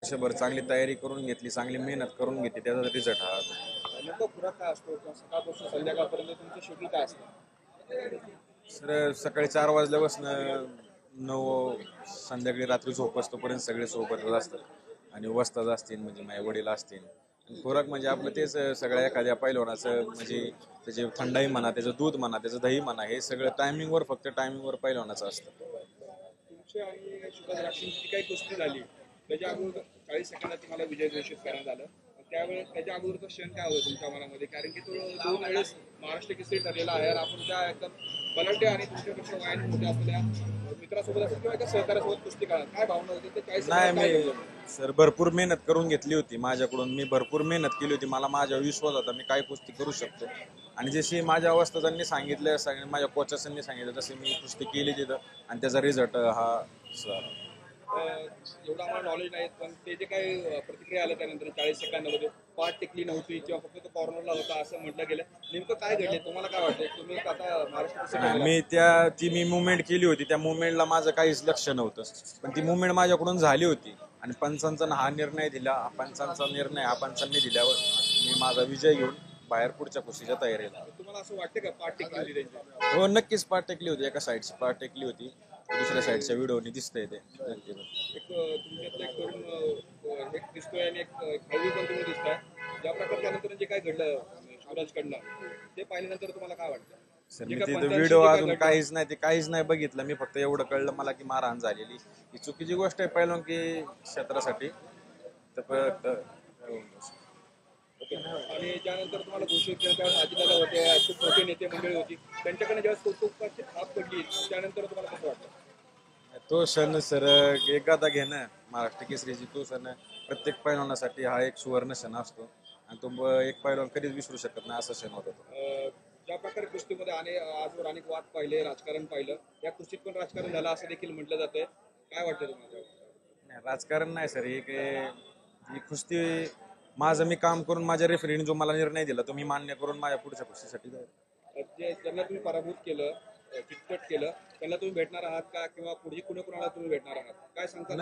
वर्षभर चांगली तयारी करून घेतली, चांगली मेहनत करून घेतली, त्याचा रिझल्ट हा. नेमका खुराक काय असतो किंवा सकाळपासून संध्याकाळपर्यंत तुमचं शेड्यूल काय असतं? सर सकाळी 4 वाजल्यापासून 9 संध्याकाळी रात्री झोपस्तोपर्यंत सगळे सोबतच असतात आणि वस्ताद असतील म्हणजे माझे वडील असतील. आणि खुराक म्हणजे आपलं तेच सगळ्या एखाद्या पैलवानाचं म्हणजे त्याची थंडाई म्हणा, त्याचं दूध म्हणा, त्याचं दही म्हणा, हे सगळं टायमिंगवर फक्त टायमिंगवर पैलवानाचं असतं. तुमची आणि सुभाष राक्षींची काही कुस्ती झाली त्याच्या अगोदर 40 सेकंदात तुम्हाला विजय घोषित करण्यात आलं. त्यावेळेस त्याच्या अगोदरचा क्षण काय होतं तुमच्या मनामध्ये? कारण की तो 2 वेळेस महाराष्ट्र केसरी ठरलेला आहे. आपण त्या एकदम बलाढ्य आणि तुमच्यापेक्षा वयाने मोठ्या आपल्या मित्रासोबत असेल किंवा एका सहकार्यासोबत कुस्ती करा, काय भावना होती ते 40 नाही, सेकंदात काय मी घडलं? सर भरपूर मेहनत करून घेतली होती माझ्याकडून. मी भरपूर मेहनत केली होती. मला माझ्यावर विश्वास होता मी काय कुस्ती करू शकतो. आणि जशी माझ्या अवस्थांनी सांगितलं, माझ्या कोचर्सांनी सांगितलं तशी मी कुस्ती केली तिथं आणि त्याचा रिझल्ट हा एवढं आम्हाला नॉलेज नाही, पण ते जे काही प्रतिक्रिया आल्या त्यानंतर 40 सेकंदामध्ये पाठ टेकली नव्हती किंवा फक्त तो कॉर्नरला होता असं म्हटलं गेलं. नेमकं काय घडले तुम्हाला काय वाटतं? तुम्ही आता महाराष्ट्र केसरी ठरलेला. मी मुवमेंट केली होती. त्या मुवमेंटला माझं काहीच लक्ष नव्हतं, पण ती मुवमेंट माझ्याकडून झाली होती आणि पंचांचा हा निर्णय दिला. पंचांचा निर्णय हा पंचांनी दिल्यावर मी माझा विजय घेऊन बाहेर पुढच्या कुस्तीच्या तयारीला. तुम्हाला असं वाटतं का पाठ टेकली होती त्यांची? हो, नक्कीच पाठ टेकली होती. एका साईडची पाठ टेकली होती, दुसऱ्या साईडच्या व्हिडिओनी दिसतंय ते. एक तुमच्यातलं एक तरुण एक दिसतोय आणि एक हळवी पण तुम्ही दिसताय. ज्या प्रकारे त्यानंतर जे काय घडलं शिवराजकडनं ते पाहिल्यानंतर तुम्हाला काय वाटतं? सर जे मी काय तिथं पंचांशी व्हिडिओ जे काय अजून घडलं, काहीच नाही बघितलं. मी फक्त एवढं कळलं मला की मारहाण झालेली ही चुकीची गोष्ट आहे पहिलं की क्षेत्रासाठी. ओके. आणि ज्यानंतर तुम्हाला घोषित केलं त्यावेळेस अजितदादा होते, खूप मोठे नेते मंडळी होती, त्यांच्याकडे जेव्हा कौतुकाची थाप पडली त्यानंतर तुम्हाला कसं वाटतं? तो क्षण सर एक गादा घेणं महाराष्ट्र केसरीची, तो क्षण प्रत्येक पैलवानासाठी हा एक सुवर्ण क्षण असतो आणि तो एक पैलवान कधीच विसरू शकत नाही असा क्षण होता तो. ज्या प्रकारे कुस्तीमध्ये आजवर अनेक वाद पाहिले, राजकारण पाहिलं, या कुस्तीत पण राजकारण झालं असं देखील म्हटलं जातंय. काय वाटतं तुम्हाला? नाही, राजकारण नाही सर. ही कुस्ती माझं मी काम करून माझ्या रेफरीने जो मला निर्णय दिला तो मी मान्य करून माझ्या पुढच्या कुस्तीसाठी जाईल. जे ज्यांना तुम्ही पराभूत केलं, चितपट केलं, त्यांना तुम्ही भेटणार आहात का? किंवा पुढे कुणाला तुम्ही भेटणार आहात? काय सांगता?